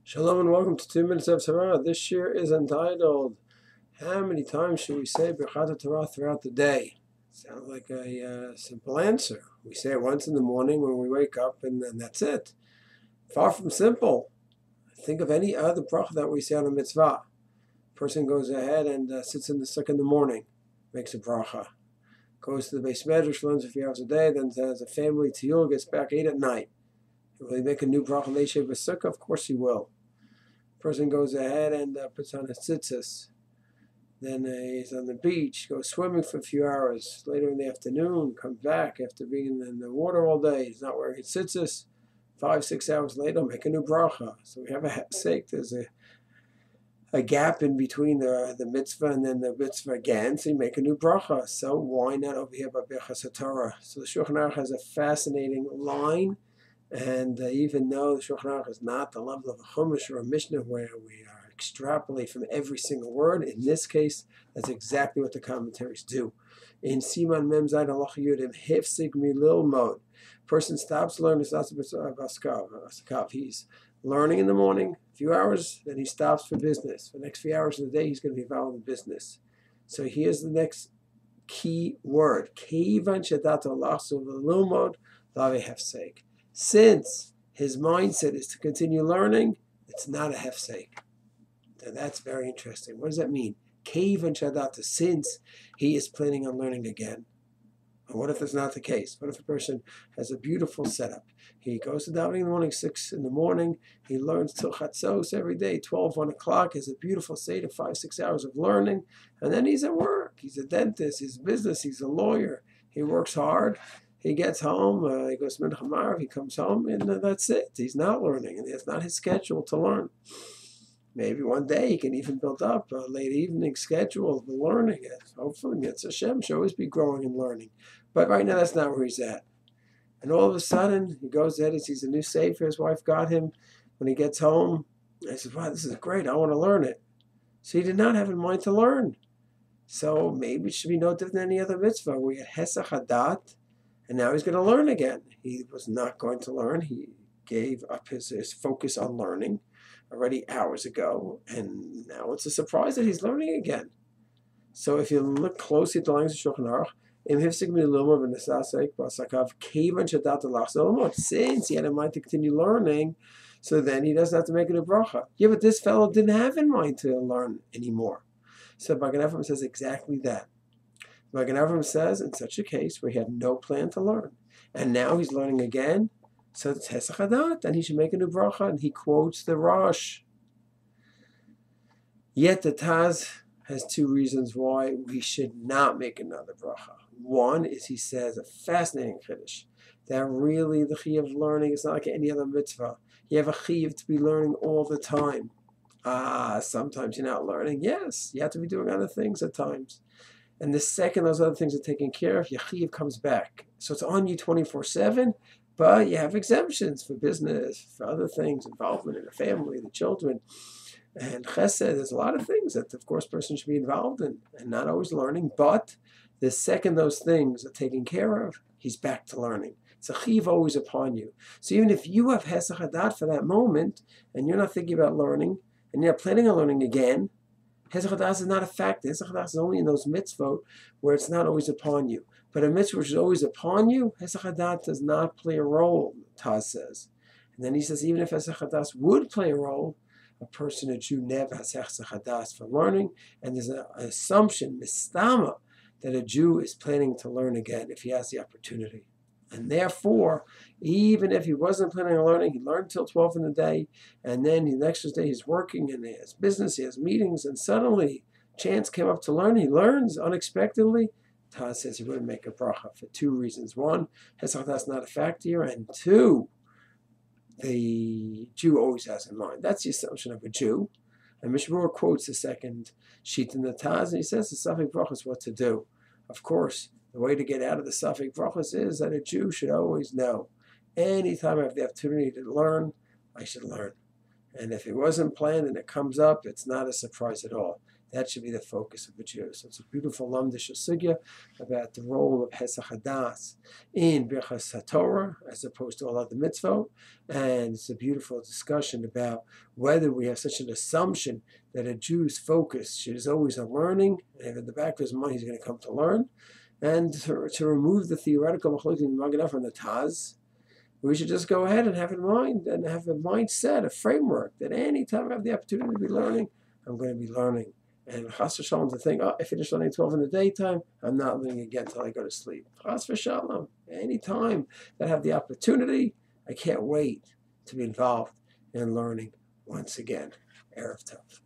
Shalom and welcome to 2 Minutes of Torah. This year is entitled, How many times should we say Birchat Hatorah throughout the day? Sounds like a simple answer. We say it once in the morning when we wake up and then that's it. Far from simple. Think of any other bracha that we say on a mitzvah. Person goes ahead and sits in the sukkah in the morning, makes a bracha. Goes to the Beis Medrash, learns a few hours a day, then has a family tiyul, gets back 8 at night. Will he make a new bracha leishev b'sukkah? Of course he will. Person goes ahead and puts on a tzitzis. Then he's on the beach, goes swimming for a few hours. Later in the afternoon, comes back after being in the water all day. He's not wearing tzitzis. 5-6 hours later, make a new bracha. So we have a hefsek. There's a gap in between the mitzvah and then the mitzvah again. So you make a new bracha. So why not over here by Birchat Hatorah? So the Shulchan Aruch has a fascinating line. And even though the Shulchan Aruch is not the level of a Chumash or a Mishnah where we extrapolate from every single word, in this case, that's exactly what the commentaries do. In Siman Mem Zayin Halacha Yudim, Hefsik Milil Mode, person stops learning, he's learning in the morning, a few hours, then he stops for business. For the next few hours of the day, he's going to be involved in business. So here's the next key word. Keivan Shedat Olach Milil Mode, Lave Hefsek. Since his mindset is to continue learning, it's not a hefsek. Now that's very interesting. What does that mean? Keiv and shadata, since he is planning on learning again. And what if that's not the case? What if a person has a beautiful setup? He goes to davening in the morning, 6 in the morning. He learns till chatzos every day, 12, 1 o'clock. Has a beautiful seder, 5-6 hours of learning. And then he's at work. He's a dentist. He's a business. He's a lawyer. He works hard. He gets home, he goes to Mincha Marav, he comes home, and that's it. He's not learning, and it's not his schedule to learn. Maybe one day he can even build up a late evening schedule of learning it. Hopefully, Mitzvah Hashem should always be growing and learning. But right now, that's not where he's at. And all of a sudden, he goes ahead and sees a new sefer his wife got him. When he gets home, he says, wow, this is great, I want to learn it. So he did not have in mind to learn. So maybe it should be no different than any other mitzvah. We had Hesach Hadat, and now he's going to learn again. He was not going to learn. He gave up his focus on learning already hours ago. And now it's a surprise that he's learning again. So if you look closely at the language of Shulchan Aruch, since he had in mind to continue learning, so then he doesn't have to make it a bracha. Yeah, but this fellow didn't have in mind to learn anymore. So Magain Avraham says exactly that. Magain Avraham says, in such a case where he had no plan to learn, and now he's learning again, so it's Hesach Hadat, and he should make a new bracha, and he quotes the Rosh. Yet the Taz has 2 reasons why we should not make another bracha. One is he says a fascinating chiddush, that really the chiyuv of learning is not like any other mitzvah. You have a chiyuv to be learning all the time. Sometimes you're not learning. Yes, you have to be doing other things at times. And the second those other things are taken care of, your chiyuv comes back. So it's on you 24/7, but you have exemptions for business, for other things, involvement in the family, the children. And chesed, there's a lot of things that, of course, a person should be involved in and not always learning. But the second those things are taken care of, he's back to learning. It's a chiyuv always upon you. So even if you have hesach hadat for that moment and you're not thinking about learning and you're planning on learning again, hesach hadat is not a factor. Hesach hadat is only in those mitzvot where it's not always upon you. But a mitzvah which is always upon you, hesach hadat does not play a role, Taz says. And then he says even if hesach hadat would play a role, a person, a Jew, never has hesach hadat for learning, and there's an assumption, mistama, that a Jew is planning to learn again if he has the opportunity. And therefore, even if he wasn't planning on learning, he learned till 12 in the day, and then the next day he's working and he has business, he has meetings, and suddenly chance came up to learn. He learns unexpectedly. Taz says he wouldn't make a bracha for 2 reasons. 1, hesach hadat is not a factor, and 2, the Jew always has in mind. That's the assumption of a Jew. And Mishmur quotes the second sheet in the Taz, and he says the Safek Brachos what to do. Of course, the way to get out of the Safek Brachos is that a Jew should always know, anytime I have the opportunity to learn, I should learn. And if it wasn't planned and it comes up, it's not a surprise at all. That should be the focus of a Jew. So it's a beautiful lamdish sugya about the role of Hesach Hadas in Birchat Hatorah as opposed to all other mitzvot. And it's a beautiful discussion about whether we have such an assumption that a Jew's focus is always on learning, and in the back of his mind he's going to come to learn, and to remove the theoretical machlokes in Magain Avraham from the Taz. We should just go ahead and have in mind and have a mindset, a framework that any time I have the opportunity to be learning, I'm going to be learning. And chas v'shalom to think, oh, I finished learning 12 in the daytime, I'm not learning again until I go to sleep. Chas v'shalom. Any time that I have the opportunity, I can't wait to be involved in learning once again. Erev Tov.